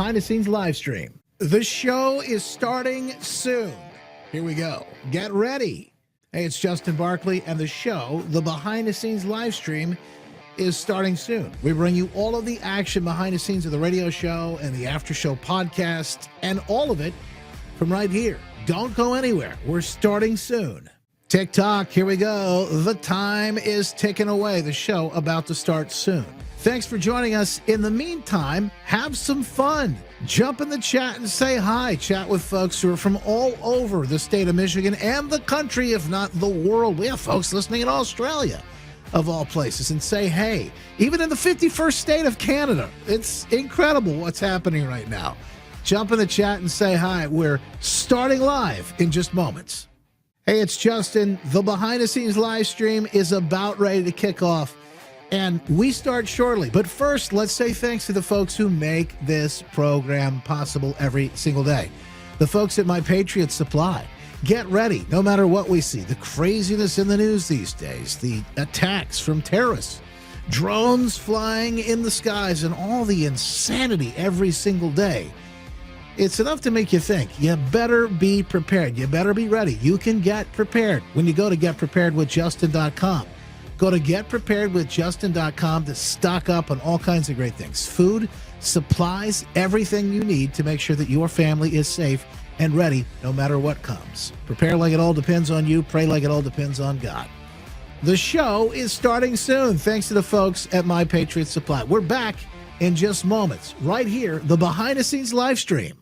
behind the scenes live stream. The show is starting soon. Here we go. Get ready. Hey, it's Justin Barkley, and the show, the behind the scenes live stream, is starting soon. We bring you all of the action behind the scenes of the radio show and the after show podcast, and all of it from right here. Don't go anywhere. We're starting soon. TikTok, here we go. The time is ticking away. The show about to start soon. Thanks for joining us. In the meantime, have some fun. Jump in the chat and say hi. Chat with folks who are from all over the state of Michigan and the country, if not the world. We have folks listening in Australia, of all places, and say hey. Even in the 51st state of Canada. It's incredible what's happening right now. Jump in the chat and say hi. We're starting live in just moments. Hey, it's Justin. The behind the scenes live stream is about ready to kick off, and we start shortly. But first, let's say thanks to the folks who make this program possible every single day. The folks at My Patriot Supply. Get ready, no matter what we see. The craziness in the news these days, the attacks from terrorists, drones flying in the skies, and all the insanity every single day. It's enough to make you think. You better be prepared. You better be ready. You can get prepared when you go to getpreparedwithjustin.com. Go to getpreparedwithjustin.com to stock up on all kinds of great things. Food, supplies, everything you need to make sure that your family is safe and ready no matter what comes. Prepare like it all depends on you. Pray like it all depends on God. The show is starting soon, thanks to the folks at My Patriot Supply. We're back in just moments, right here, the behind-the-scenes live stream.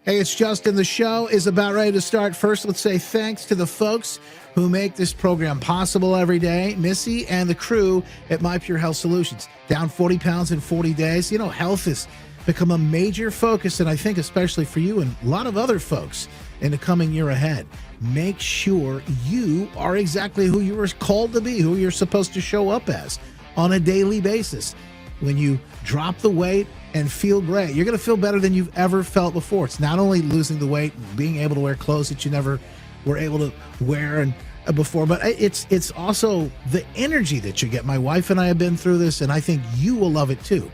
Hey, it's Justin. The show is about ready to start. First, let's say thanks to the folks who make this program possible every day. Missy and the crew at My Pure Health Solutions. Down 40 pounds in 40 days. You know, health has become a major focus, and I think especially for you and a lot of other folks in the coming year ahead. Make sure you are exactly who you were called to be, who you're supposed to show up as on a daily basis. When you drop the weight and feel great, you're going to feel better than you've ever felt before. It's not only losing the weight and being able to wear clothes that you never were able to wear and before, but it's also the energy that you get. My wife and I have been through this, and I think you will love it too.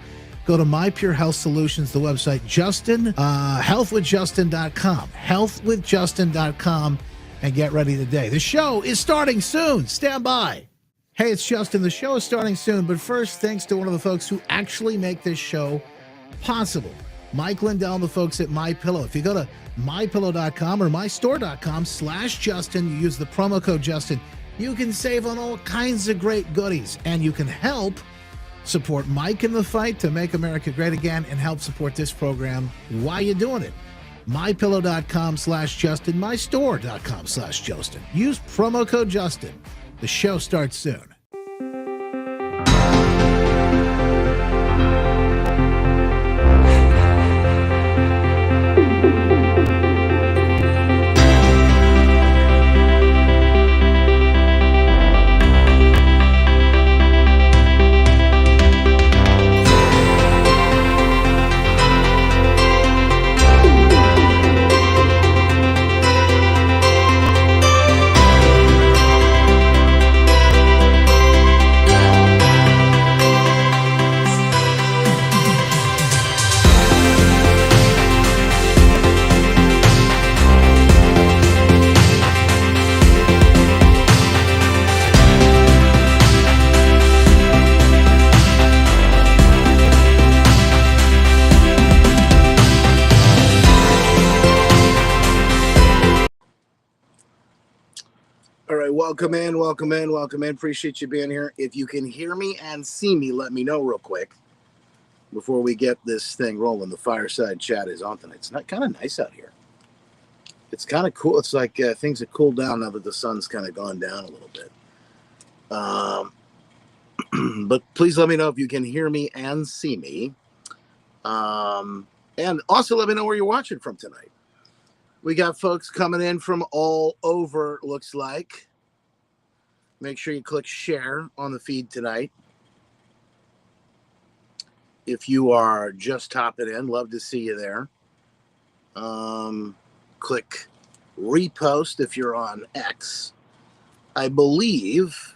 Go to My Pure Health Solutions, the website, healthwithjustin.com, healthwithjustin.com, and get ready today. The show is starting soon. Stand by. Hey, it's Justin. The show is starting soon, but first, thanks to one of the folks who actually make this show possible. Mike Lindell and the folks at MyPillow. If you go to mypillow.com or mystore.com/Justin, you use the promo code Justin, you can save on all kinds of great goodies, and you can help support Mike in the fight to make America great again and help support this program while you're doing it. mypillow.com/Justin, mystore.com/Justin. Use promo code Justin. The show starts soon. Welcome in. Appreciate you being here. If you can hear me and see me, let me know real quick before we get this thing rolling. The fireside chat is on tonight. It's not kind of nice out here. It's kind of cool. It's like things have cooled down now that the sun's kind of gone down a little bit. But please let me know if you can hear me and see me. And also let me know where you're watching from tonight. We got folks coming in from all over, looks like. Make sure you click share on the feed tonight. If you are just hopping in, love to see you there. Click repost if you're on X. I believe,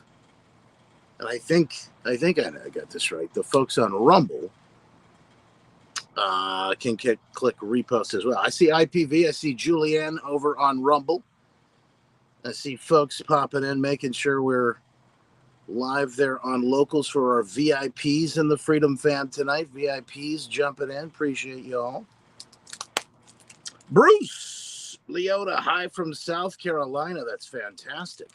and I think I got this right, the folks on Rumble Can click repost as well. I see IPV. I see Julianne over on Rumble. I see folks popping in, making sure we're live there on Locals for our VIPs in the Freedom Fam tonight. VIPs jumping in. Appreciate you all. Bruce Leota, hi from South Carolina. That's fantastic.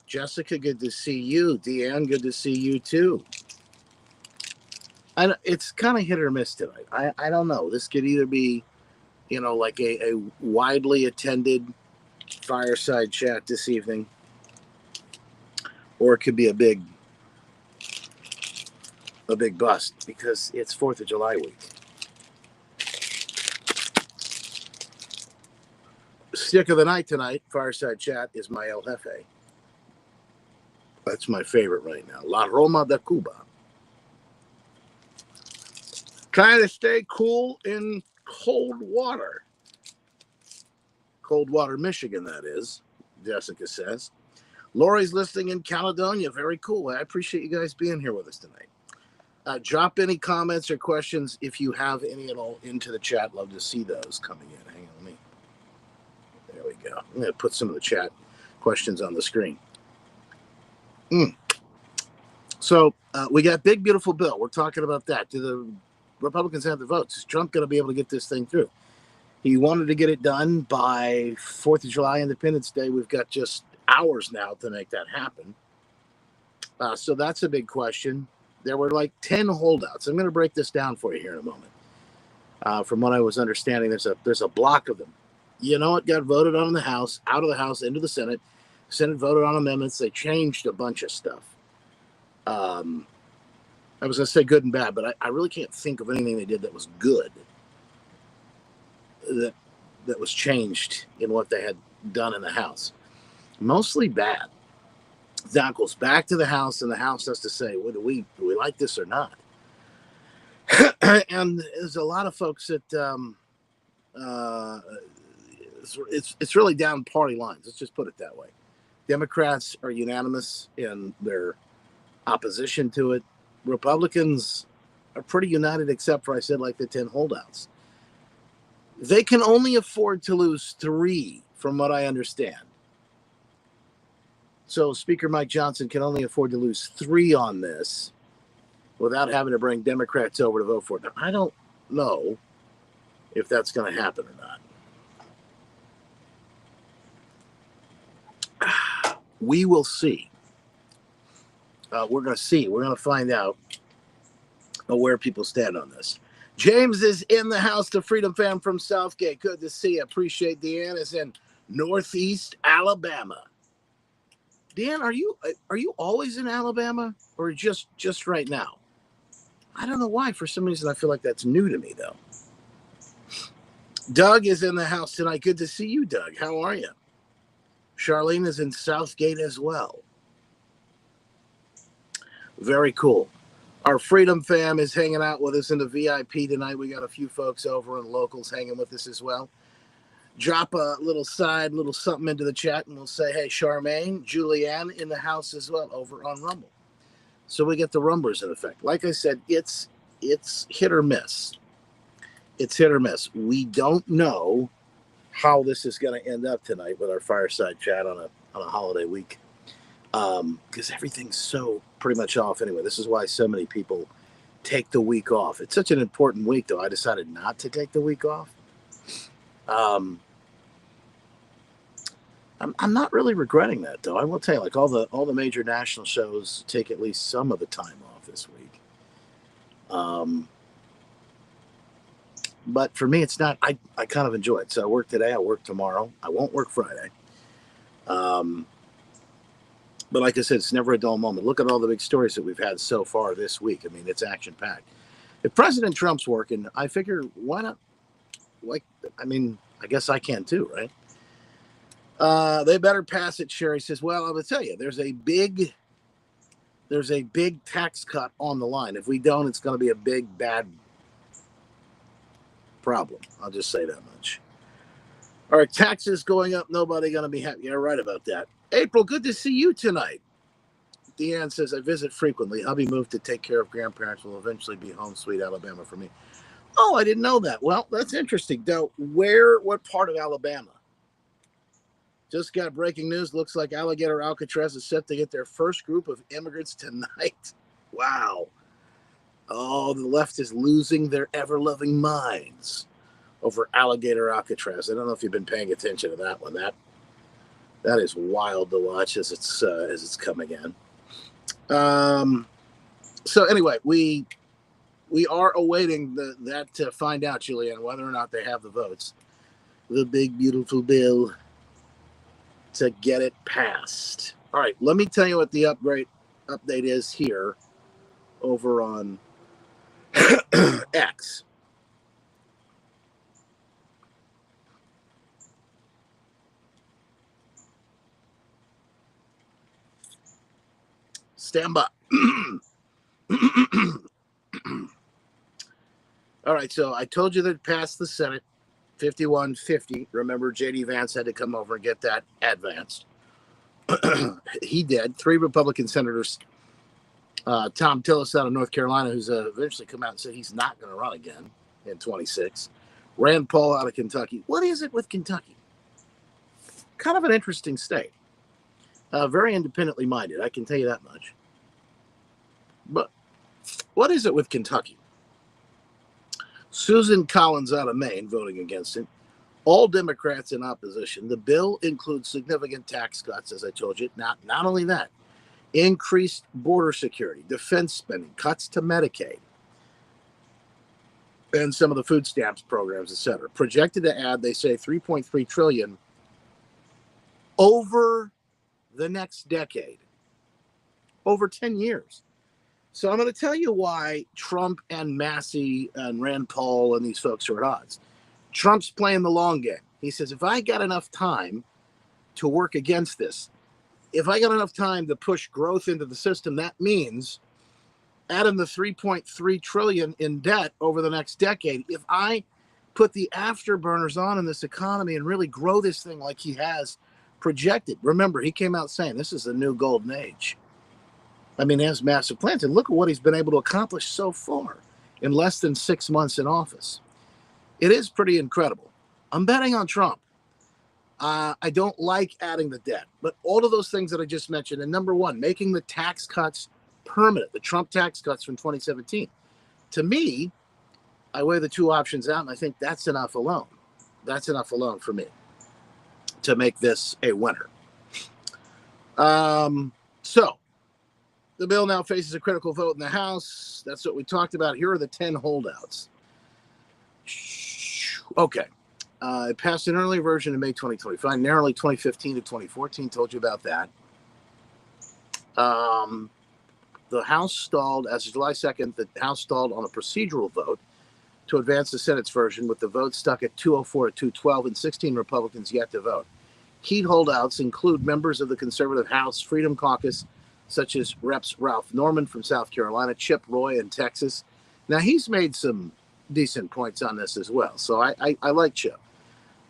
Jessica, good to see you. Deanne, good to see you too. It's kind of hit or miss tonight. I don't know. This could either be, like a widely attended fireside chat this evening, or it could be a big bust because it's 4th of July week. Stick of the night tonight, fireside chat, is my El Jefe. That's my favorite right now. La Roma de Cuba. Trying to stay cool in cold water. Coldwater, Michigan, that is, Jessica says. Lori's listening in Caledonia. Very cool. I appreciate you guys being here with us tonight. Drop any comments or questions if you have any at all into the chat. Love to see those coming in. Hang on, there we go. I'm going to put some of the chat questions on the screen. So we got big, beautiful bill. We're talking about that. Do the Republicans have the votes? Is Trump going to be able to get this thing through? He wanted to get it done by 4th of July, Independence Day. We've got just hours now to make that happen. So that's a big question. There were like 10 holdouts. I'm going to break this down for you here in a moment. From what I was understanding, there's a block of them. You know what got voted on in the House, out of the House, into the Senate. The Senate voted on amendments. They changed a bunch of stuff. I was going to say good and bad, but I really can't think of anything they did that was good. That was changed in what they had done in the House. Mostly bad. That goes back to the House, and the House has to say, well, do we like this or not? And there's a lot of folks that it's really down party lines. Let's just put it that way. Democrats are unanimous in their opposition to it. Republicans are pretty united, except for, I said, like the 10 holdouts. They can only afford to lose 3, from what I understand. So Speaker Mike Johnson can only afford to lose 3 on this without having to bring Democrats over to vote for it. Now, I don't know if that's going to happen or not. We will see. We're going to see. We're going to find out where people stand on this. James is in the house, the Freedom Fam from Southgate. Good to see you. Appreciate Deanne is in Northeast Alabama. Deanne, are you always in Alabama or just right now? I don't know why. For some reason, I feel like that's new to me, though. Doug is in the house tonight. Good to see you, Doug. How are you? Charlene is in Southgate as well. Very cool. Our Freedom Fam is hanging out with us in the VIP tonight. We got a few folks over in Locals hanging with us as well. Drop a little something into the chat, and we'll say, hey, Charmaine, Julianne in the house as well over on Rumble. So we get the Rumblers in effect. Like I said, it's hit or miss. It's hit or miss. We don't know how this is going to end up tonight with our fireside chat on a holiday week. Because everything's so pretty much off anyway. This is why so many people take the week off. It's such an important week, though. I decided not to take the week off. I'm not really regretting that, though. I will tell you, like all the major national shows take at least some of the time off this week. But for me, it's not. I kind of enjoy it. So I work today. I work tomorrow. I won't work Friday. But like I said, it's never a dull moment. Look at all the big stories that we've had so far this week. I mean, it's action-packed. If President Trump's working, I figure, why not? I guess I can too, right? They better pass it, Sherry says. Well, I will tell you, there's a big tax cut on the line. If we don't, it's going to be a big, bad problem. I'll just say that much. All right, taxes going up. Nobody going to be happy. You're right about that. April, good to see you tonight. Deanne says, I visit frequently. Hubby moved to take care of grandparents. Will eventually be home sweet Alabama for me. Oh, I didn't know that. Well, that's interesting. Now, what part of Alabama? Just got breaking news. Looks like Alligator Alcatraz is set to get their first group of immigrants tonight. Wow. Oh, the left is losing their ever-loving minds over Alligator Alcatraz. I don't know if you've been paying attention to that one. That is wild to watch as it's coming in. So anyway, we are awaiting that to find out, Julianne, whether or not they have the votes. The big beautiful bill to get it passed. All right, let me tell you what the update is here over on X. Stand by. All right, so I told you that it passed the Senate 51-50. Remember, J.D. Vance had to come over and get that advanced. He did. 3 Republican senators, Tom Tillis out of North Carolina, who's eventually come out and said he's not going to run again in 26. Rand Paul out of Kentucky. What is it with Kentucky? Kind of an interesting state. Very independently minded, I can tell you that much. But what is it with Kentucky? Susan Collins out of Maine voting against it. All Democrats in opposition. The bill includes significant tax cuts, as I told you. Not only that, increased border security, defense spending, cuts to Medicaid, and some of the food stamps programs, etc. Projected to add, they say, $3.3 trillion over the next decade, over 10 years. So I'm going to tell you why Trump and Massey and Rand Paul and these folks are at odds. Trump's playing the long game. He says, if I got enough time to work against this, if I got enough time to push growth into the system, that means adding the $3.3 trillion in debt over the next decade. If I put the afterburners on in this economy and really grow this thing like he has projected. Remember, he came out saying this is the new golden age. I mean, he has massive plans, and look at what he's been able to accomplish so far in less than 6 months in office. It is pretty incredible. I'm betting on Trump. I don't like adding the debt, but all of those things that I just mentioned, and number one, making the tax cuts permanent, the Trump tax cuts from 2017. To me, I weigh the two options out, and I think that's enough alone. That's enough alone for me to make this a winner. So, the bill now faces a critical vote in the House. That's what we talked about. Here are the 10 holdouts. Okay. It passed an early version in May 2025, narrowly 2015 to 2014. Told you about that. The House stalled, as of July 2nd, the House stalled on a procedural vote to advance the Senate's version, with the vote stuck at 204 to 212 and 16 Republicans yet to vote. Key holdouts include members of the conservative House Freedom Caucus, such as Reps. Ralph Norman from South Carolina, Chip Roy in Texas. Now, he's made some decent points on this as well, so I like Chip.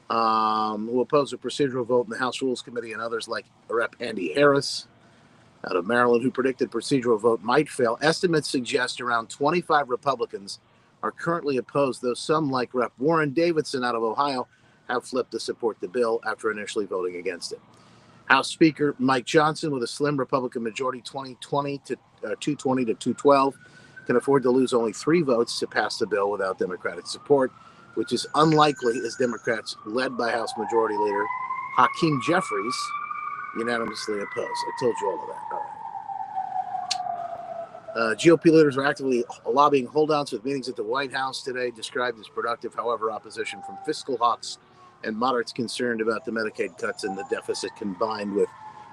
Who oppose a procedural vote in the House Rules Committee, and others like Rep. Andy Harris out of Maryland, who predicted procedural vote might fail. Estimates suggest around 25 Republicans are currently opposed, though some, like Rep. Warren Davidson out of Ohio, have flipped to support the bill after initially voting against it. House Speaker Mike Johnson, with a slim Republican majority, 220 to 212, can afford to lose only 3 votes to pass the bill without Democratic support, which is unlikely, as Democrats, led by House Majority Leader Hakeem Jeffries, unanimously opposed. I told you all of that. All right. GOP leaders are actively lobbying holdouts with meetings at the White House today, described as productive. However, opposition from fiscal hawks and moderates concerned about the Medicaid cuts and the deficit, combined with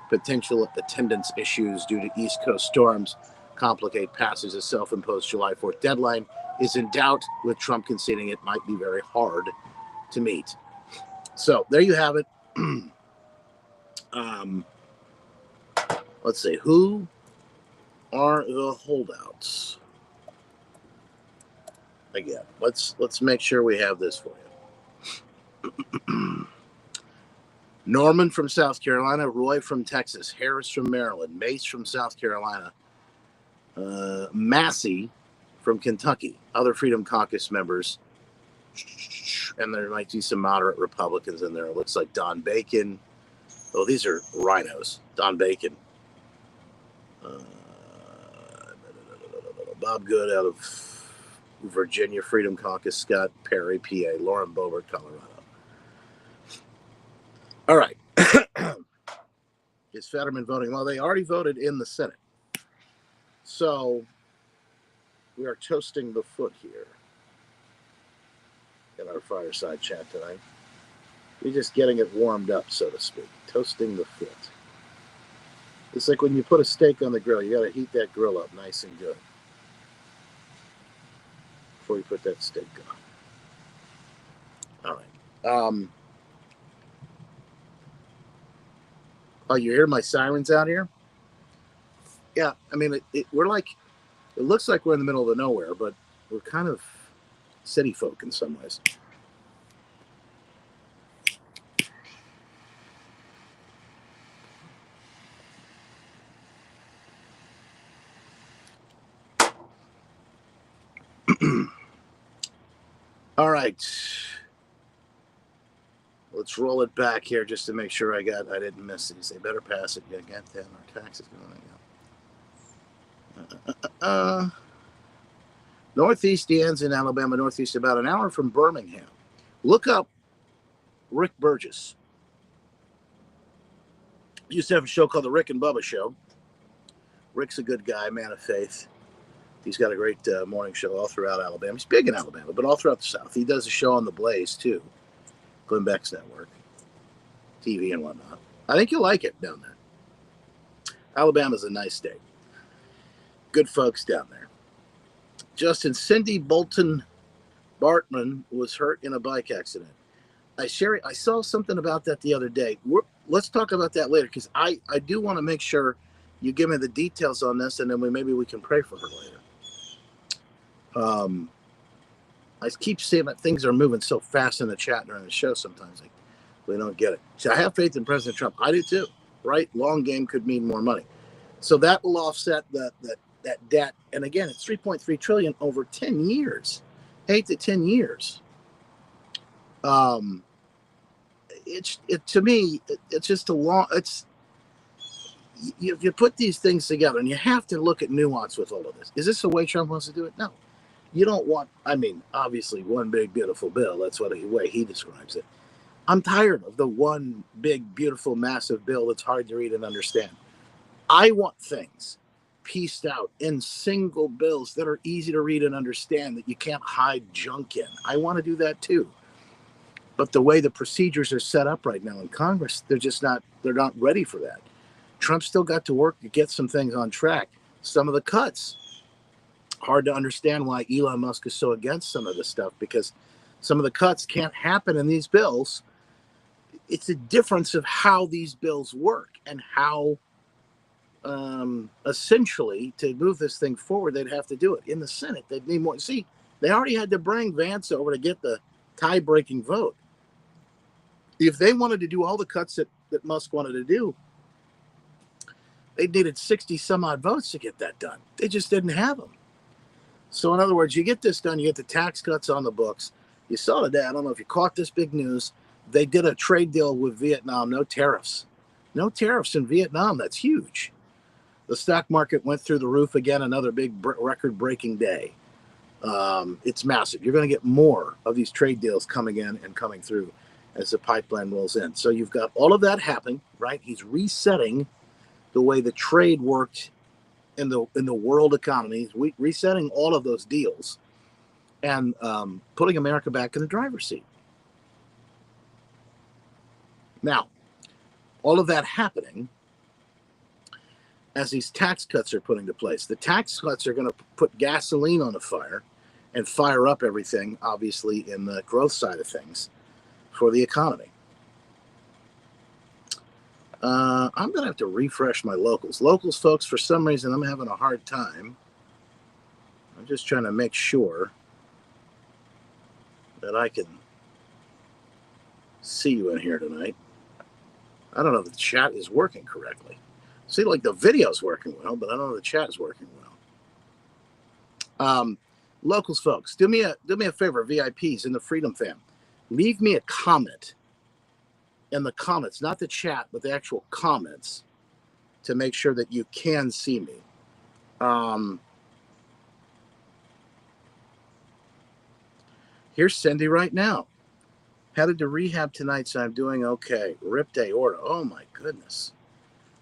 potential attendance issues due to East Coast storms, complicate passage. A self-imposed July 4th deadline is in doubt, with Trump conceding it might be very hard to meet. So there you have it. Let's see, who are the holdouts? Again, let's make sure we have this for you. Norman from South Carolina, Roy from Texas, Harris from Maryland, Mace from South Carolina, Massey from Kentucky, other Freedom Caucus members, and there might be some moderate Republicans in there. It looks like Don Bacon. Oh, these are rhinos. Don Bacon. Bob Good out of Virginia, Freedom Caucus, Scott Perry, PA, Lauren Boebert, Colorado. All right. Is Fetterman voting? Well, they already voted in the Senate. So we are toasting the foot here in our fireside chat tonight. We're just getting it warmed up, so to speak. Toasting the foot. It's like when you put a steak on the grill, you got to heat that grill up nice and good before you put that steak on. All right. Oh, you hear my sirens out here? Yeah, I mean, we're like, it looks like we're in the middle of the nowhere, but we're kind of city folk in some ways. All right. Let's roll it back here just to make sure I didn't miss these. They better pass it. You got that. Our taxes going. Northeast ends in Alabama, Northeast, about an hour from Birmingham. Look up Rick Burgess. He used to have a show called The Rick and Bubba Show. Rick's a good guy, man of faith. He's got a great morning show all throughout Alabama. He's big in Alabama, but all throughout the South. He does a show on The Blaze, too. Glenn Beck's network, TV and whatnot. I think you'll like it down there. Alabama's a nice state. Good folks down there. Justin, Cindy Bolton Bartman was hurt in a bike accident. I saw something about that the other day. Let's talk about that later, because I do want to make sure you give me the details on this, and then maybe we can pray for her later. I keep seeing that things are moving so fast in the chat during the show sometimes. We don't get it. So I have faith in President Trump. I do too, right? Long game could mean more money. So that will offset that debt. And again, it's $3.3 trillion over 10 years, 8 to 10 years. To me, it's just you put these things together, and you have to look at nuance with all of this. Is this the way Trump wants to do it? No. You don't want, obviously one big, beautiful bill. That's the way he describes it. I'm tired of the one big, beautiful, massive bill that's hard to read and understand. I want things pieced out in single bills that are easy to read and understand, that you can't hide junk in. I want to do that too. But the way the procedures are set up right now in Congress, they're not ready for that. Trump still got to work to get some things on track. Some of the cuts, hard to understand why Elon Musk is so against some of this stuff, because some of the cuts can't happen in these bills. It's a difference of how these bills work and how essentially to move this thing forward, they'd have to do it. In the Senate, they'd need more. See, they already had to bring Vance over to get the tie-breaking vote. If they wanted to do all the cuts that Musk wanted to do, they needed 60 some odd votes to get that done. They just didn't have them. So in other words, you get this done, you get the tax cuts on the books. You saw today, I don't know if you caught this big news, they did a trade deal with Vietnam, no tariffs. No tariffs in Vietnam, that's huge. The stock market went through the roof again, another big record-breaking day. It's massive. You're going to get more of these trade deals coming in and coming through as the pipeline rolls in. So you've got all of that happening, right? He's resetting the way the trade worked in the world economy, resetting all of those deals, and putting America back in the driver's seat. Now, all of that happening as these tax cuts are put into place. The tax cuts are going to put gasoline on the fire and fire up everything, obviously, in the growth side of things for the economy. I'm going to have to refresh my locals. Locals, folks, for some reason, I'm having a hard time. I'm just trying to make sure that I can see you in here tonight. I don't know if the chat is working correctly. See, like the video's working well, but I don't know if the chat is working well. Locals folks, do me a favor, VIPs in the Freedom Fam. Leave me a comment in the comments, not the chat, but the actual comments, to make sure that you can see me. Here's Cindy right now. Headed to rehab tonight, so I'm doing okay. Ripped aorta. Oh my goodness.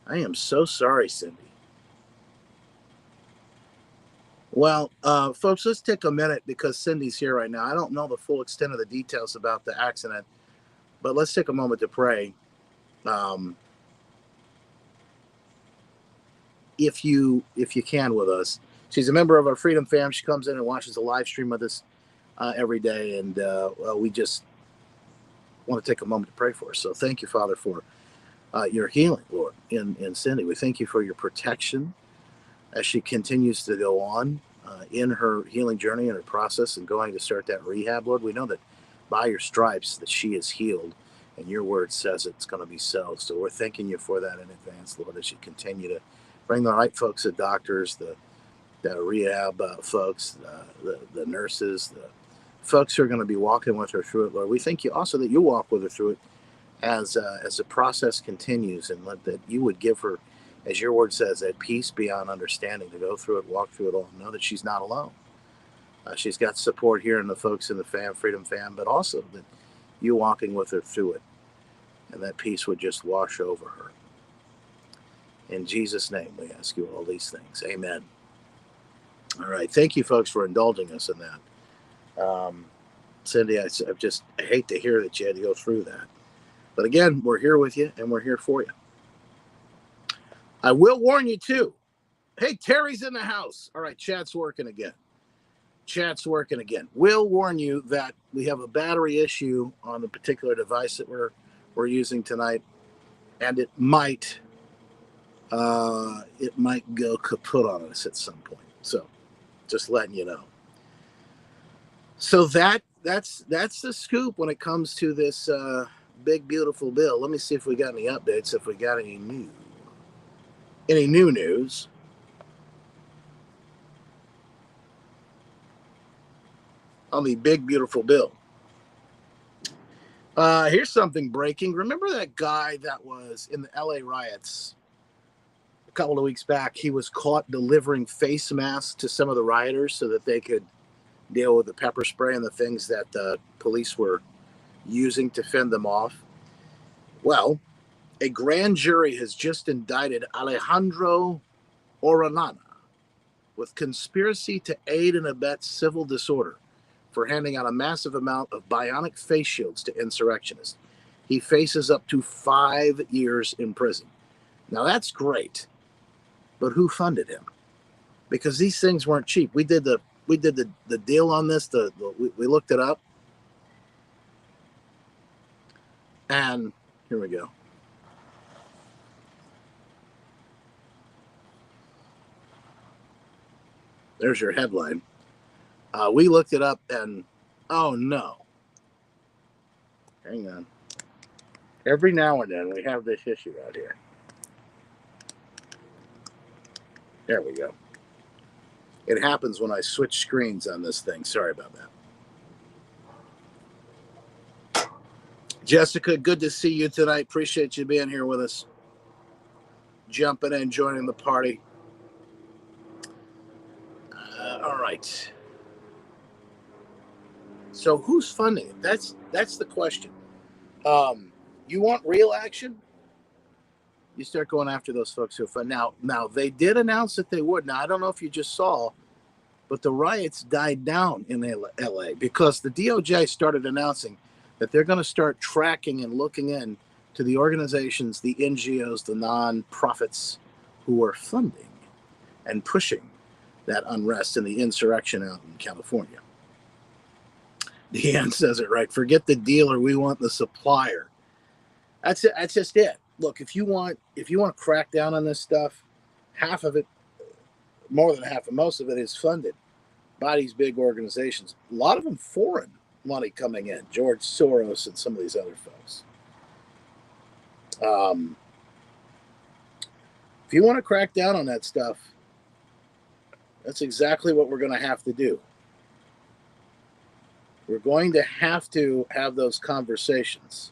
I am so sorry, Cindy. Well, folks, let's take a minute because Cindy's here right now. I don't know the full extent of the details about the accident, but let's take a moment to pray. If you can with us. She's a member of our Freedom Fam. She comes in and watches the live stream with us every day, and we just want to take a moment to pray for her. So thank you, Father, for your healing, Lord, in Cindy. We thank you for your protection as she continues to go on in her healing journey and her process and going to start that rehab, Lord. We know that by your stripes that she is healed, and your word says it's going to be so. So we're thanking you for that in advance, Lord, as you continue to bring the right folks, the doctors, the rehab folks, the nurses, the folks who are going to be walking with her through it, Lord. We thank you also that you walk with her through it as the process continues, and that you would give her, as your word says, that peace beyond understanding to go through it, walk through it all, know that she's not alone. She's got support here in the folks in the Freedom Fam, but also that you walking with her through it, and that peace would just wash over her. In Jesus' name, we ask you all these things. Amen. All right. Thank you, folks, for indulging us in that. Cindy, I hate to hear that you had to go through that. But again, we're here with you, and we're here for you. I will warn you, too. Hey, Terry's in the house. All right, chat's working again. We'll warn you that we have a battery issue on the particular device that we're using tonight, and it might go kaput on us at some point. So just letting you know. So that's the scoop when it comes to this big, beautiful bill. Let me see if we got any updates, if we got any new news. On the big, beautiful bill. Here's something breaking. Remember that guy that was in the LA riots a couple of weeks back? He was caught delivering face masks to some of the rioters so that they could deal with the pepper spray and the things that the police were using to fend them off. Well, a grand jury has just indicted Alejandro Orellana with conspiracy to aid and abet civil disorder for handing out a massive amount of bionic face shields to insurrectionists. He faces up to 5 years in prison. Now that's great, but who funded him? Because these things weren't cheap. We did the deal on this. We looked it up, and here we go. There's your headline. We looked it up, and oh no. Hang on. Every now and then we have this issue out here. There we go. It happens when I switch screens on this thing. Sorry about that. Jessica, good to see you tonight. Appreciate you being here with us. Jumping in, joining the party. All right. So who's funding it? That's the question. You want real action? You start going after those folks who fund. Now they did announce that they would. Now I don't know if you just saw, but the riots died down in LA because the DOJ started announcing that they're going to start tracking and looking in to the organizations, the NGOs, the non-profits who are funding and pushing that unrest and the insurrection out in California. Deanne says it right. Forget the dealer. We want the supplier. That's it. That's just it. Look, if you want to crack down on this stuff, half of it, more than half, and most of it is funded by these big organizations. A lot of them foreign money coming in. George Soros and some of these other folks. If you want to crack down on that stuff, that's exactly what we're going to have to do. We're going to have those conversations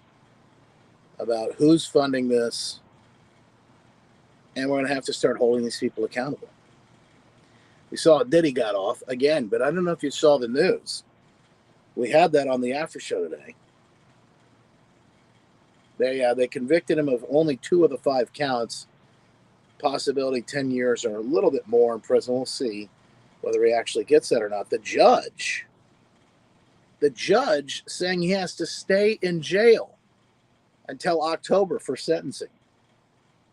about who's funding this, and we're going to have to start holding these people accountable. We saw Diddy got off again, but I don't know if you saw the news. We had that on the after show today. They convicted him of only 2 of the 5 counts. Possibility 10 years or a little bit more in prison. We'll see whether he actually gets that or not. The judge saying he has to stay in jail until October for sentencing.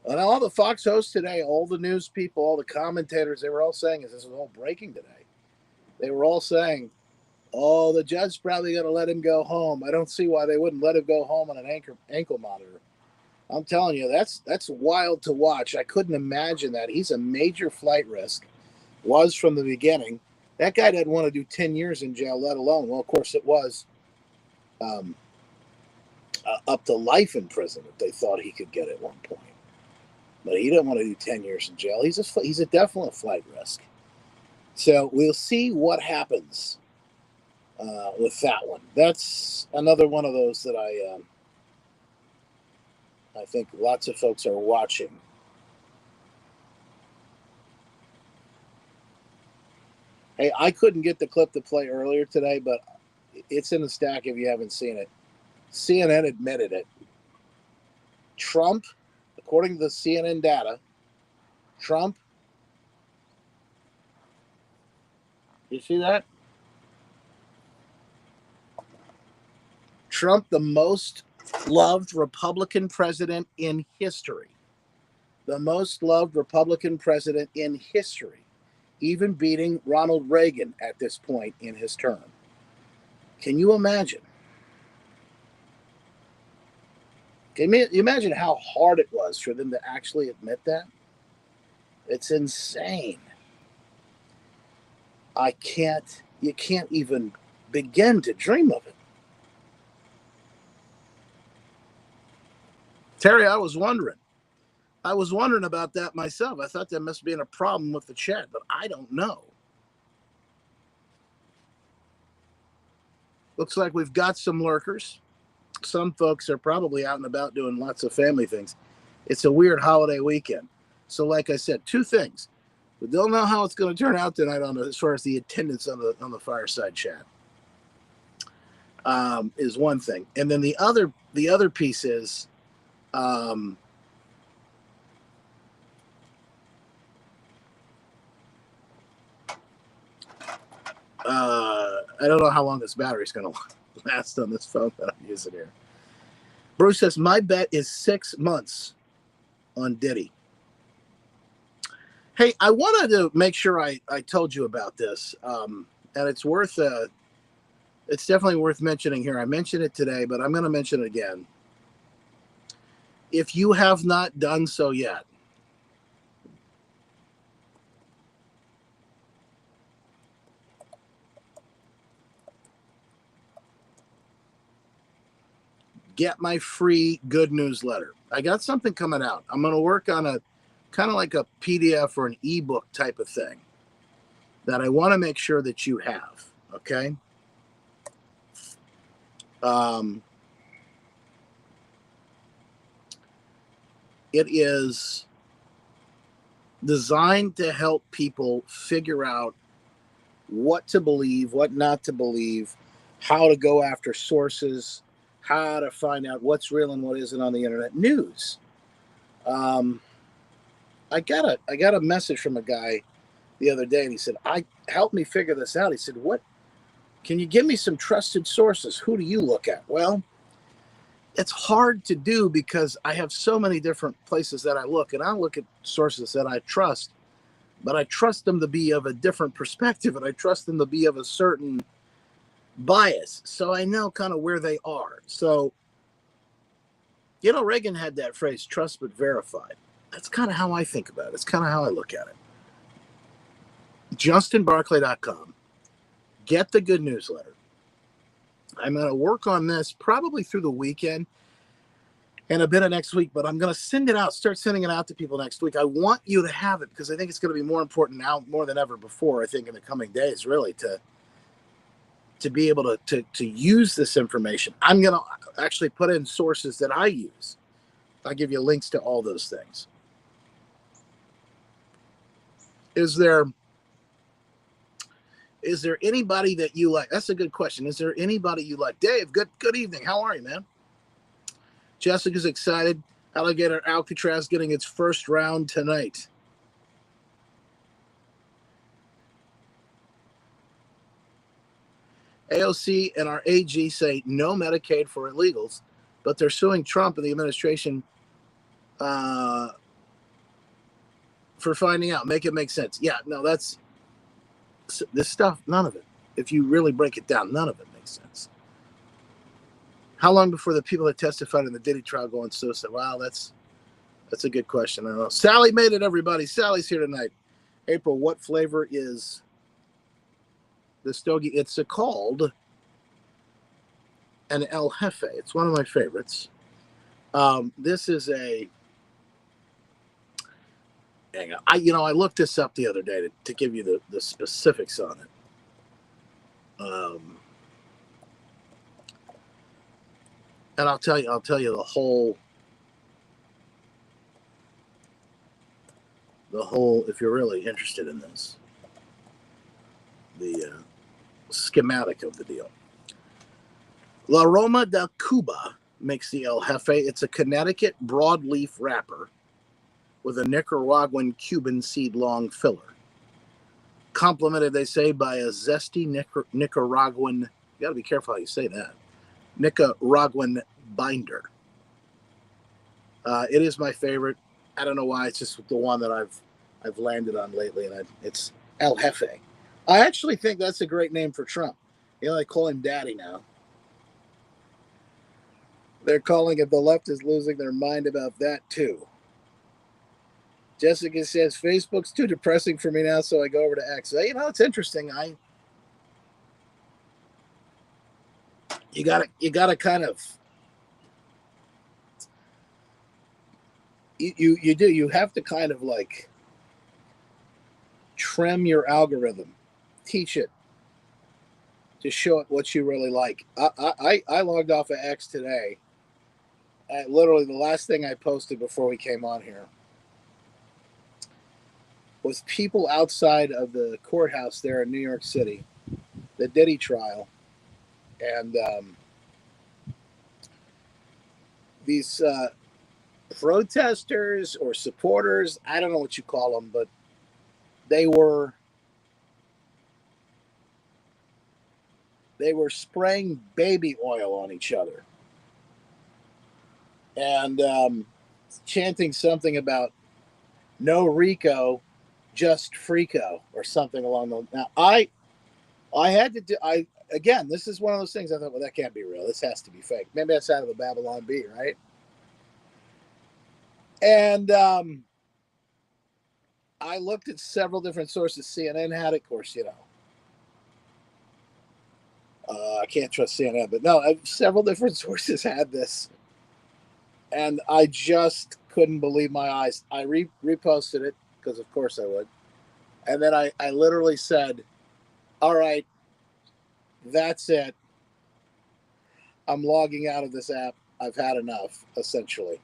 And all the Fox hosts today, all the news people, all the commentators, they were all saying, this is all breaking today. They were all saying, oh, the judge's probably going to let him go home. I don't see why they wouldn't let him go home on an ankle monitor. I'm telling you, that's wild to watch. I couldn't imagine that. He's a major flight risk. Was from the beginning. That guy didn't want to do 10 years in jail, let alone. Well, of course, it was up to life in prison that they thought he could get at one point. But he didn't want to do 10 years in jail. He's a definite flight risk. So we'll see what happens with that one. That's another one of those that I think lots of folks are watching. Hey, I couldn't get the clip to play earlier today, but it's in the stack if you haven't seen it. CNN admitted it. Trump, according to the CNN data, Trump, you see that? Trump, the most loved Republican president in history. The most loved Republican president in history. Even beating Ronald Reagan at this point in his term. Can you imagine? Can you imagine how hard it was for them to actually admit that? It's insane. You can't even begin to dream of it. Terry, I was wondering about that myself. I thought there must be a problem with the chat, but I don't know. Looks like we've got some lurkers. Some folks are probably out and about doing lots of family things. It's a weird holiday weekend. So like I said, 2 things. We don't know how it's going to turn out tonight as far as the attendance on the fireside chat. Is one thing. And then the other piece is I don't know how long this battery's going to last on this phone that I'm using here. Bruce says, my bet is 6 months on Diddy. Hey, I wanted to make sure I told you about this. And it's definitely worth mentioning here. I mentioned it today, but I'm going to mention it again. If you have not done so yet, get my free good newsletter. I got something coming out. I'm going to work on a kind of like a PDF or an ebook type of thing that I want to make sure that you have. Okay. It is designed to help people figure out what to believe, what not to believe, how to go after sources, how to find out what's real and what isn't on the internet news. I got a message from a guy the other day, and he said, help me figure this out. He said, can you give me some trusted sources? Who do you look at? Well, it's hard to do because I have so many different places that I look, and I look at sources that I trust, but I trust them to be of a different perspective, and I trust them to be of a certain bias. So I know kind of where they are. So, Reagan had that phrase, trust but verified. That's kind of how I think about it. It's kind of how I look at it. JustinBarclay.com. Get the good newsletter. I'm going to work on this probably through the weekend and a bit of next week, but I'm going to start sending it out to people next week. I want you to have it because I think it's going to be more important now, more than ever before, I think in the coming days, really, to be able to use this information. I'm going to actually put in sources that I use. I'll give you links to all those things. Is there anybody that you like? That's a good question. Is there anybody you like? Dave, good evening. How are you, man? Jessica's excited. Alligator Alcatraz getting its first round tonight. AOC and our AG say no Medicaid for illegals, but they're suing Trump and the administration for finding out. Make it make sense. Yeah, no, that's this stuff. None of it. If you really break it down, none of it makes sense. How long before the people that testified in the Diddy trial go on suicide? Wow, that's a good question. I don't know. Sally made it, everybody. Sally's here tonight. April, what flavor is the stogie? It's called an El Jefe. It's one of my favorites. This is a. Hang on. I looked this up the other day to give you the specifics on it. And I'll tell you the whole, if you're really interested in this, the schematic of the deal. La Roma de Cuba makes the El Jefe. It's a Connecticut broadleaf wrapper with a Nicaraguan Cuban seed-long filler. Complemented, they say, by a zesty Nicaraguan, you got to be careful how you say that, Nicaraguan binder. It is my favorite. I don't know why. It's just the one that I've landed on lately, and it's El Jefe. I actually think that's a great name for Trump. They call him Daddy now. They're calling it, the left is losing their mind about that too. Jessica says, Facebook's too depressing for me now, so I go over to X. It's interesting. You gotta kind of, you have to kind of like trim your algorithm, teach it to show it what you really like. I logged off of X today. Literally the last thing I posted before we came on here was people outside of the courthouse there in New York City, the Diddy trial, and these protesters or supporters, I don't know what you call them, but they were spraying baby oil on each other and chanting something about no Rico, just Frico, or something along those. Now, I had to do. Again, this is one of those things. I thought, well, that can't be real. This has to be fake. Maybe that's out of the Babylon Bee, right? And I looked at several different sources. CNN had it, of course, I can't trust CNN, but no, several different sources had this, and I just couldn't believe my eyes. I reposted it because, of course, I would, and then I literally said, "All right, that's it. I'm logging out of this app. I've had enough." Essentially,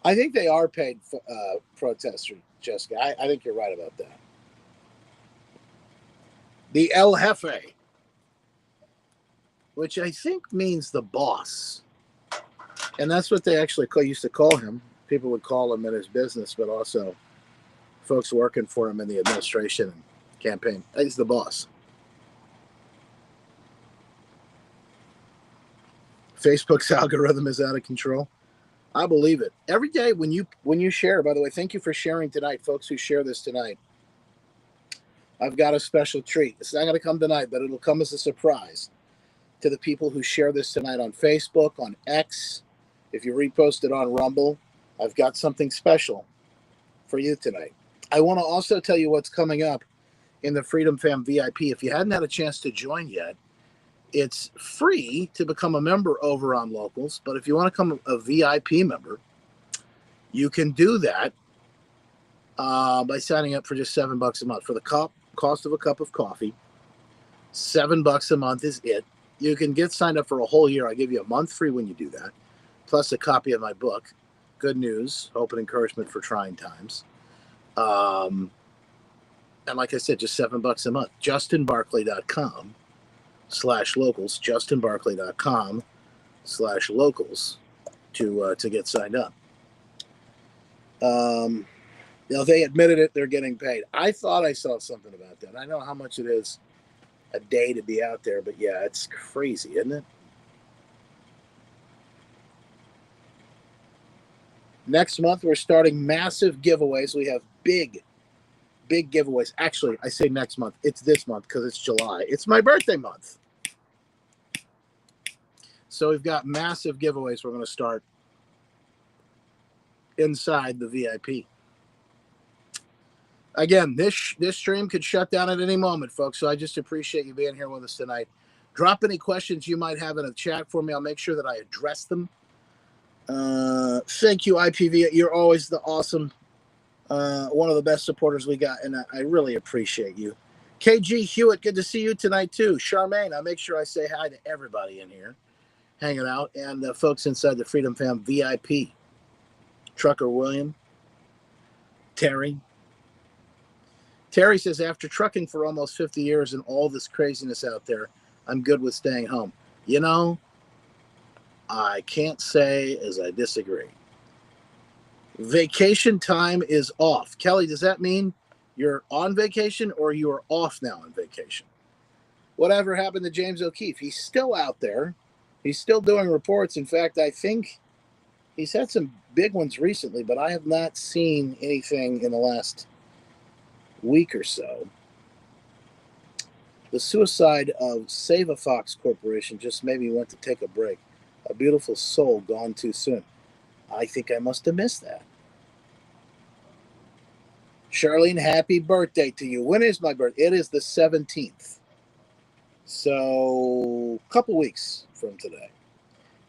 I think they are paid protesters, Jessica. I think you're right about that. The El Jefe, which I think means the boss. And that's what they actually used to call him. People would call him in his business, but also folks working for him in the administration and campaign. He's the boss. Facebook's algorithm is out of control. I believe it. Every day when you share, by the way, thank you for sharing tonight, folks who share this tonight. I've got a special treat. It's not going to come tonight, but it'll come as a surprise to the people who share this tonight on Facebook, on X. If you repost it on Rumble, I've got something special for you tonight. I want to also tell you what's coming up in the Freedom Fam VIP. If you hadn't had a chance to join yet, it's free to become a member over on Locals. But if you want to become a VIP member, you can do that by signing up for just $7 a month for the cost of a cup of coffee. $7 a month is it. You can get signed up for a whole year. I give you a month free when you do that, plus a copy of my book, Good News, Hope and Encouragement for Trying Times. And like I said, just $7 a month. JustinBarclay.com/locals. JustinBarclay.com/locals to get signed up. They admitted it. They're getting paid. I thought I saw something about that. I know how much it is a day to be out there, but yeah, it's crazy, isn't it? Next month, we're starting massive giveaways. We have big giveaways. Actually, I say next month. It's this month because it's July. It's my birthday month. So we've got massive giveaways we're going to start inside the VIP. Again, this stream could shut down at any moment, folks. So I just appreciate you being here with us tonight. Drop any questions you might have in the chat for me. I'll make sure that I address them. Thank you, IPV. You're always the awesome, one of the best supporters we got, and I really appreciate you. KG Hewitt, good to see you tonight too. Charmaine, I'll make sure I say hi to everybody in here hanging out, and the folks inside the Freedom Fam VIP. Trucker William, Terry says, after trucking for almost 50 years and all this craziness out there, I'm good with staying home. You know, I can't say as I disagree. Vacation time is off. Kelly, does that mean you're on vacation or you are off now on vacation? Whatever happened to James O'Keefe? He's still out there. He's still doing reports. In fact, I think he's had some big ones recently, but I have not seen anything in the last week or so. The suicide of Save a Fox Corporation just made me want to take a break. A beautiful soul gone too soon. I think I must have missed that. Charlene, happy birthday to you. When is my birthday? It is the 17th. So, a couple weeks from today.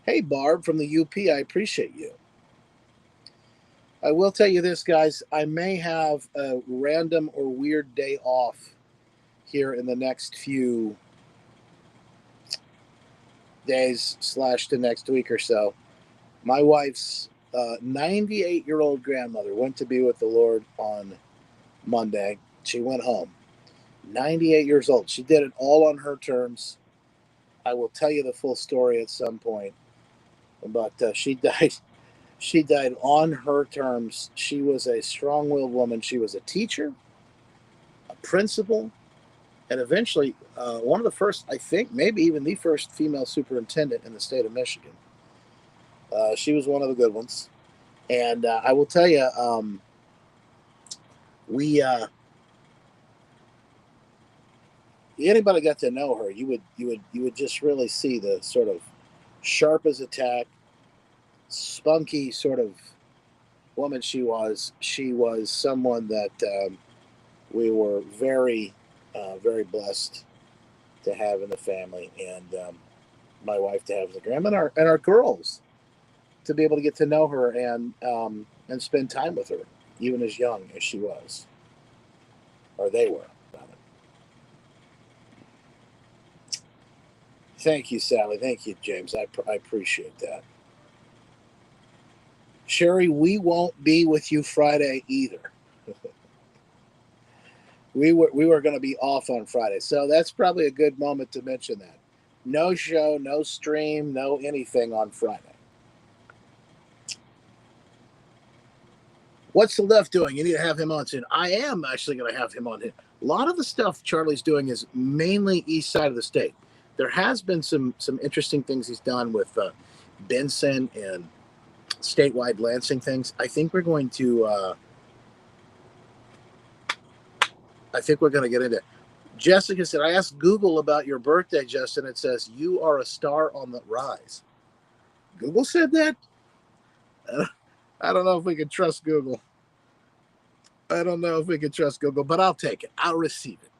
Hey, Barb from the UP, I appreciate you. I will tell you this, guys. I may have a random or weird day off here in the next few days / the next week or so. My wife's 98-year-old grandmother went to be with the Lord on Monday. She went home. 98 years old. She did it all on her terms. I will tell you the full story at some point. But she died. She died on her terms. She was a strong-willed woman. She was a teacher, a principal, and eventually one of the first, I think, maybe even the first female superintendent in the state of Michigan. She was one of the good ones. And I will tell you, anybody got to know her, you would just really see the sort of sharp as a tack, spunky sort of woman she was. She was someone that we were very, very blessed to have in the family, and my wife to have as a grandma, and our girls to be able to get to know her and spend time with her, even as young as she was, or they were. Thank you, Sally. Thank you, James. I appreciate that. Sherry, we won't be with you Friday either. We were going to be off on Friday, so that's probably a good moment to mention that. No show, no stream, no anything on Friday. What's the left doing? You need to have him on soon. I am actually going to have him on. A lot of the stuff Charlie's doing is mainly east side of the state. There has been some interesting things he's done with Benson and statewide Lansing things. I think we're going to get into it. Jessica said, I asked Google about your birthday, Justin. It says, you are a star on the rise. Google said that? I don't know if we can trust Google. But I'll take it. I'll receive it.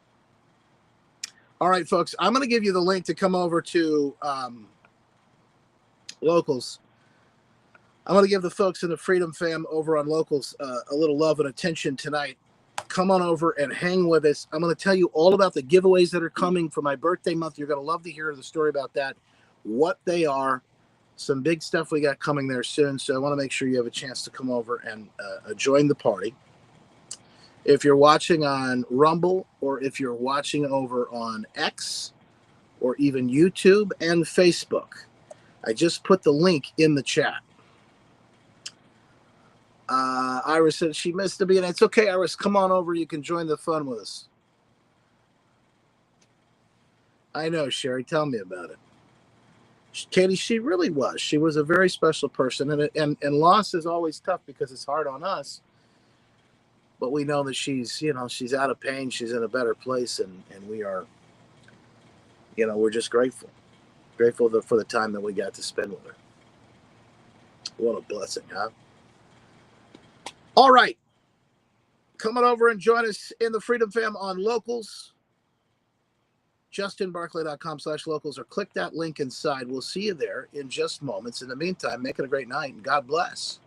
All right, folks, I'm going to give you the link to come over to Locals. I'm going to give the folks in the Freedom Fam over on Locals a little love and attention tonight. come on over and hang with us. I'm going to tell you all about the giveaways that are coming for my birthday month. You're going to love to hear the story about that, what they are, some big stuff we got coming there soon. So I want to make sure you have a chance to come over and join the party. If you're watching on Rumble, or if you're watching over on X, or even YouTube and Facebook, I just put the link in the chat. Iris said she missed the beginning. It's okay, Iris. Come on over. You can join the fun with us. I know, Sherry. Tell me about it. Katie, she really was. She was a very special person. And loss is always tough because it's hard on us. But we know that she's out of pain. She's in a better place. And we are, we're just grateful. Grateful for the time that we got to spend with her. What a blessing, huh? All right. Come on over and join us in the Freedom Fam on Locals. JustinBarclay.com/locals, or click that link inside. We'll see you there in just moments. In the meantime, make it a great night, and God bless.